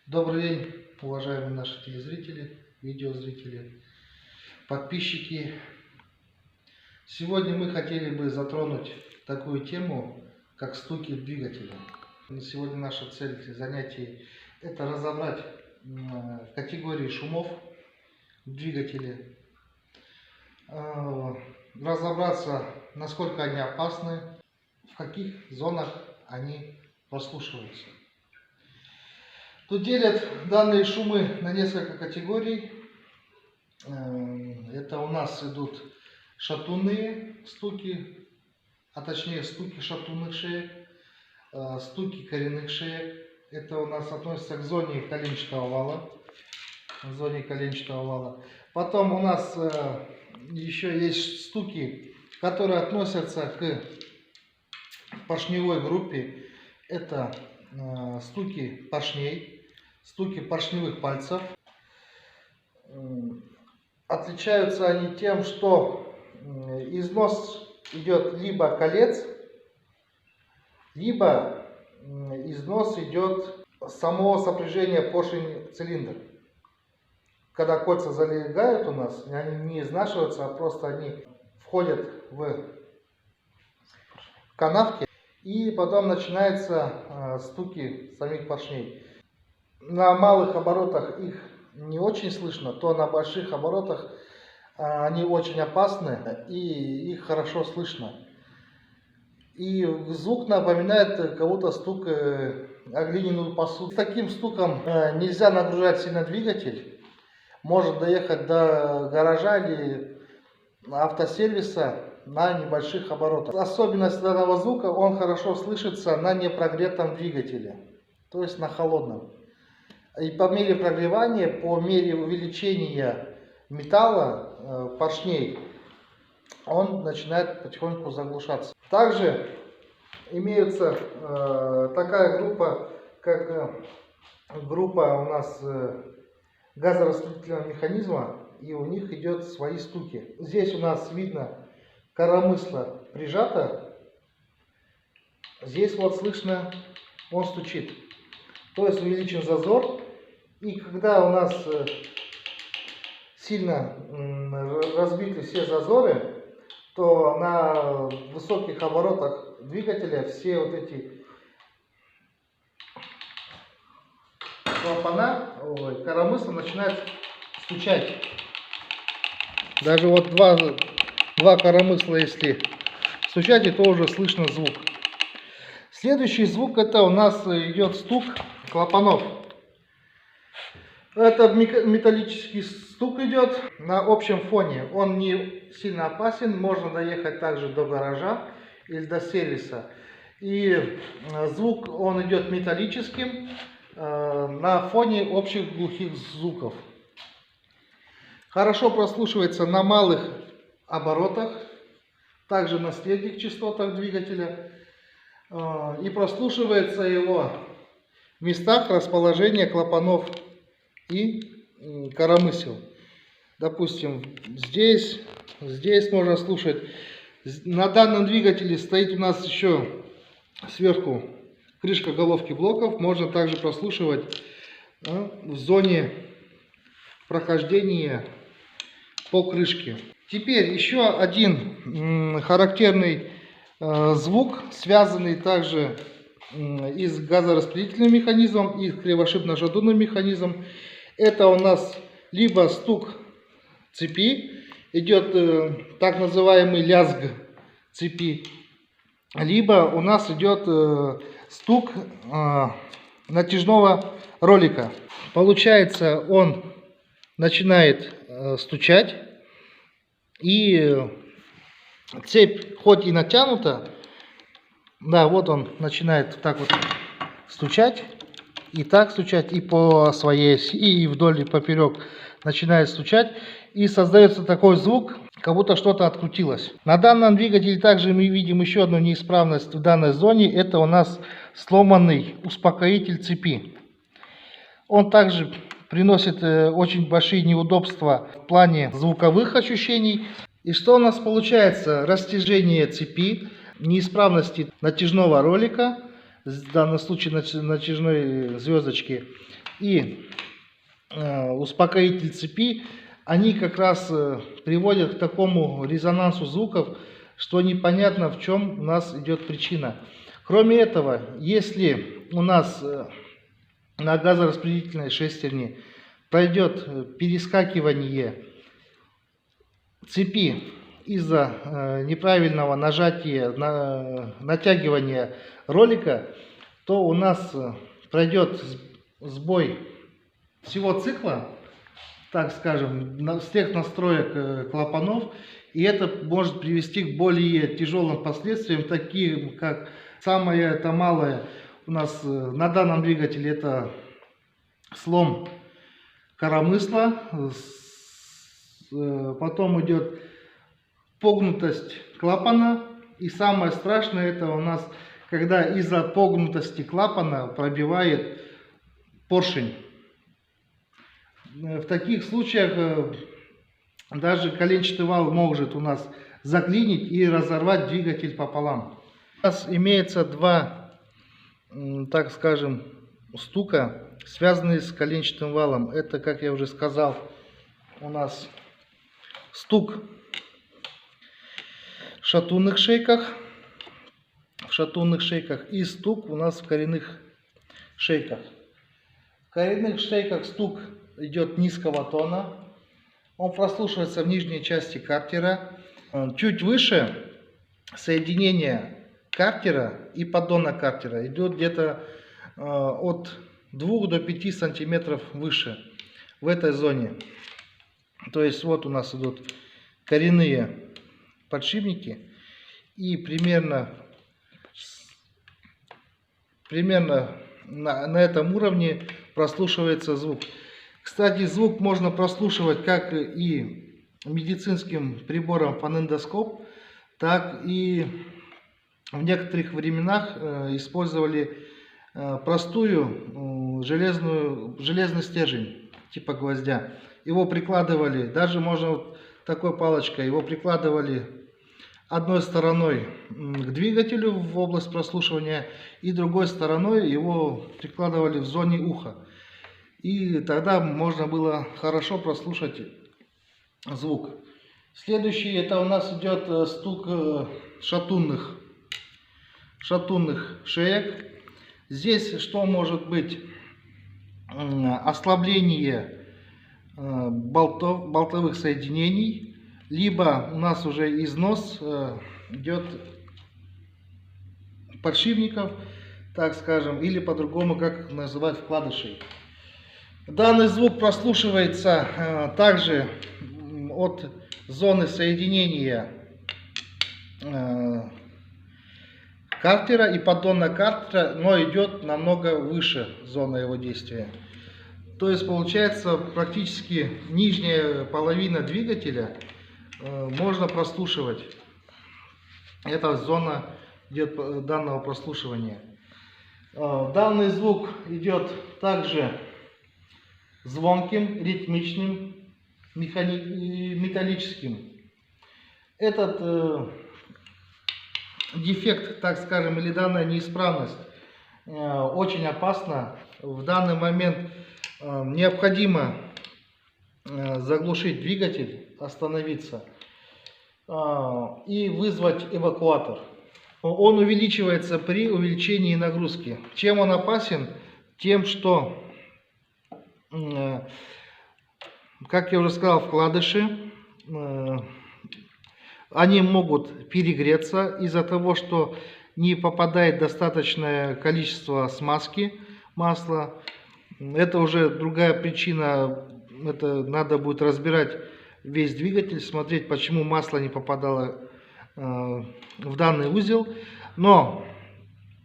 Добрый день, уважаемые наши телезрители, видеозрители, подписчики. Сегодня мы хотели бы затронуть такую тему, как стуки двигателя. Сегодня наша цель занятий – это разобрать категории шумов в двигателе, разобраться, насколько они опасны, в каких зонах они прослушиваются. Тут делят данные шумы на несколько категорий. Это у нас идут шатунные стуки, а точнее стуки шатунных шеек, стуки коренных шеек. Это у нас относится к зоне коленчатого вала. Потом у нас еще есть стуки, которые относятся к поршневой группе. Это стуки поршней, стуки поршневых пальцев. Отличаются они тем, что износ идет либо колец, либо износ идет самого сопряжения поршень-цилиндр. Когда кольца залегают у нас, они не изнашиваются, а просто они входят в канавки, и потом начинаются стуки самих поршней. На малых оборотах их не очень слышно, то на больших оборотах они очень опасны и их хорошо слышно. И звук напоминает как будто стук о глиняную посуду. С таким стуком нельзя нагружать сильно двигатель. Может доехать до гаража или автосервиса на небольших оборотах. Особенность данного звука, он хорошо слышится на непрогретом двигателе, то есть на холодном. И по мере прогревания, по мере увеличения металла, поршней, он начинает потихоньку заглушаться. Также имеется такая группа, как группа у нас газораспределительного механизма, и у них идет свои стуки. Здесь у нас видно коромысло прижато, здесь вот слышно, он стучит. То есть увеличен зазор, и когда у нас сильно разбиты все зазоры, то на высоких оборотах двигателя все вот эти клапана, коромысла начинают стучать. Даже вот два коромысла, если стучать, то уже слышно звук. Следующий звук, это у нас идет стук клапанов. Это металлический стук идет на общем фоне. Он не сильно опасен, можно доехать также до гаража или до сервиса. И звук он идет металлическим на фоне общих глухих звуков. Хорошо прослушивается на малых оборотах, также на средних частотах двигателя. И прослушивается его в местах расположения клапанов и коромысел. Допустим, здесь можно слушать. На данном двигателе стоит у нас еще сверху крышка головки блоков. Можно также прослушивать в зоне прохождения по крышке. Теперь еще один характерный звук, связанный также и с газораспределительным механизмом, и с кривошипно-шатунным механизмом. Это у нас либо стук цепи, идет так называемый лязг цепи, либо у нас идет стук натяжного ролика. Получается, он начинает стучать, и цепь хоть и натянута, да, вот он начинает так вот стучать, и так стучать, и по своей оси, и вдоль, и поперек начинает стучать, и создается такой звук, как будто что-то открутилось. На данном двигателе также мы видим еще одну неисправность в данной зоне, это у нас сломанный успокоитель цепи. Он также приносит очень большие неудобства в плане звуковых ощущений. И что у нас получается? Растяжение цепи, неисправности натяжного ролика, в данном случае натяжной звездочки, и успокоитель цепи, они как раз приводят к такому резонансу звуков, что непонятно, в чем у нас идет причина. Кроме этого, если у нас на газораспределительной шестерне пройдет перескакивание цепи из-за неправильного нажатия, натягивания ролика, то у нас пройдет сбой всего цикла, так скажем, всех настроек клапанов, и это может привести к более тяжелым последствиям, таким как самое малое у нас на данном двигателе это слом коромысла, потом идет погнутость клапана, и самое страшное это у нас, когда из-за погнутости клапана пробивает поршень. В таких случаях даже коленчатый вал может у нас заклинить и разорвать двигатель пополам. У нас имеется два, так скажем, стука, связанные с коленчатым валом. Это, как я уже сказал, у нас стук в шатунных шейках, и стук у нас в коренных шейках. В коренных шейках стук идет низкого тона, он прослушивается в нижней части картера. Чуть выше соединение картера и поддона картера идет где-то от 2 до 5 сантиметров выше в этой зоне. То есть вот у нас идут коренные подшипники, и примерно на этом уровне прослушивается звук. Кстати, звук можно прослушивать как и медицинским прибором фонендоскоп, так и в некоторых временах использовали простую железный стержень типа гвоздя. Его прикладывали, даже можно вот такой палочкой, его прикладывали одной стороной к двигателю в область прослушивания и другой стороной его прикладывали в зоне уха. И тогда можно было хорошо прослушать звук. Следующий это у нас идет стук шатунных шеек. Здесь что может быть? Ослабление болтовых соединений, либо у нас уже износ идет подшипников, так скажем, или по-другому, как называют, вкладышей. Данный звук прослушивается также от зоны соединения картера и поддона картера, но идет намного выше зона его действия. То есть получается практически нижняя половина двигателя можно прослушивать. Это зона идет данного прослушивания. Данный звук идет также звонким, ритмичным, металлическим. Этот дефект, так скажем, или данная неисправность очень опасна. В данный момент необходимо заглушить двигатель, остановиться и вызвать эвакуатор. Он увеличивается при увеличении нагрузки. Чем он опасен? Тем, что, как я уже сказал, вкладыши, они могут перегреться из-за того, что не попадает достаточное количество смазки масла. Это уже другая причина, это надо будет разбирать весь двигатель, смотреть, почему масло не попадало в данный узел. Но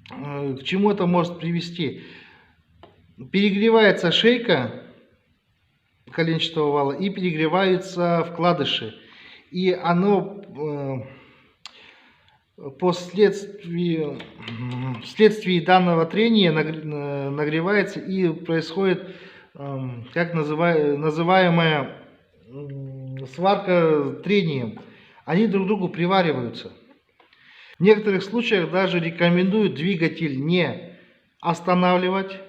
к чему это может привести? Перегревается шейка коленчатого вала и перегреваются вкладыши. И оно вследствие данного трения нагревается и происходит как называемая сварка трением. Они друг к другу привариваются. В некоторых случаях даже рекомендуют двигатель не останавливать,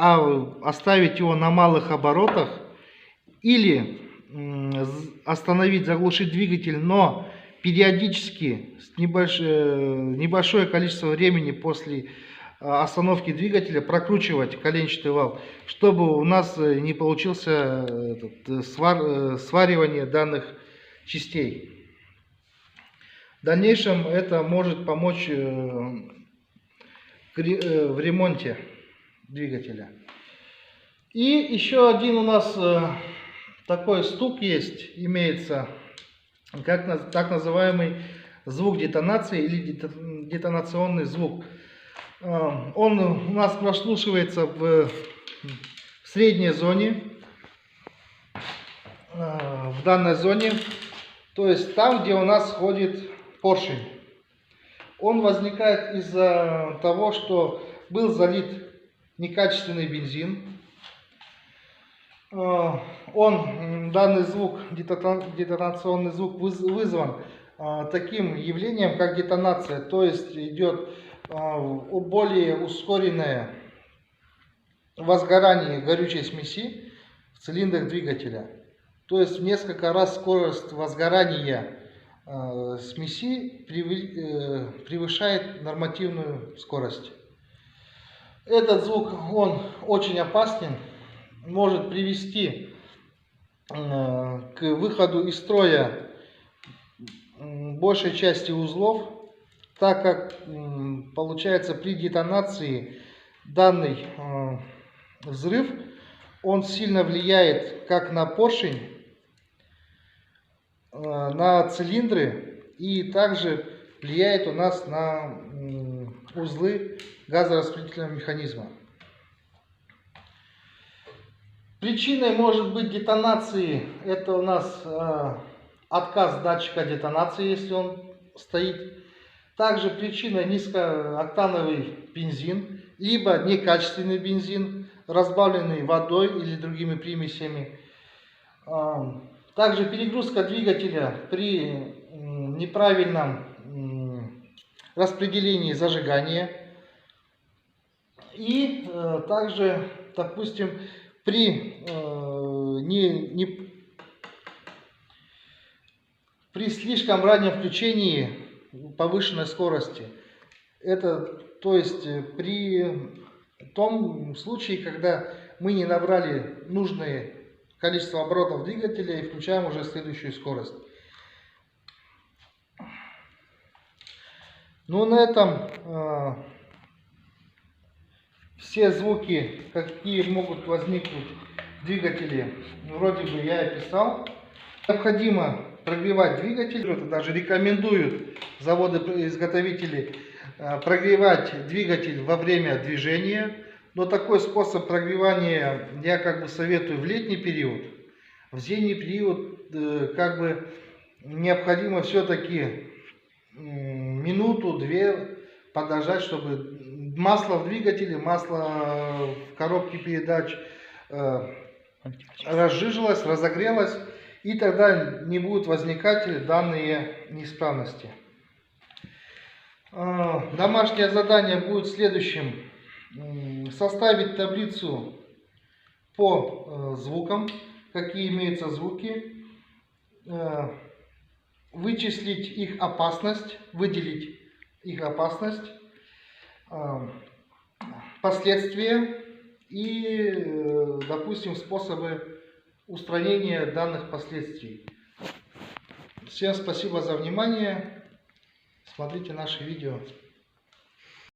а оставить его на малых оборотах или остановить, заглушить двигатель, но периодически небольшое количество времени после остановки двигателя прокручивать коленчатый вал, чтобы у нас не получился сваривание данных частей. В дальнейшем это может помочь в ремонте двигателя. И еще один у нас такой стук есть, имеется, как так называемый звук детонации или детонационный звук. Он у нас прослушивается в средней зоне, в данной зоне, то есть там, где у нас ходит поршень. Он возникает из-за того, что был залит некачественный бензин. Данный звук, детонационный звук, вызван таким явлением, как детонация, то есть идет более ускоренное возгорание горючей смеси в цилиндрах двигателя. То есть в несколько раз скорость возгорания смеси превышает нормативную скорость. Этот звук, он очень опасен, может привести к выходу из строя большей части узлов, так как получается при детонации данный взрыв, он сильно влияет как на поршень, на цилиндры, и также влияет у нас на узлы газораспределительного механизма. Причиной может быть детонации, это у нас отказ датчика детонации, если он стоит. Также причиной низкооктановый бензин, либо некачественный бензин, разбавленный водой или другими примесями. Также перегрузка двигателя при неправильном распределении зажигания. И также, допустим, при слишком раннем включении повышенной скорости. Это, то есть, при том случае, когда мы не набрали нужное количество оборотов двигателя и включаем уже следующую скорость. Ну, на этом все звуки, какие могут возникнуть в двигателе, вроде бы я описал. Необходимо прогревать двигатель, это даже рекомендуют заводы-изготовители прогревать двигатель во время движения, но такой способ прогревания я советую в летний период. В зимний период необходимо все-таки минуту-две подождать, чтобы масло в двигателе, масло в коробке передач разжижилось, разогрелось, и тогда не будут возникать данные неисправности. Домашнее задание будет следующим: составить таблицу по звукам, какие имеются звуки, вычислить их опасность, выделить их опасность, последствия и, допустим, способы устранения данных последствий. Всем спасибо за внимание. Смотрите наши видео.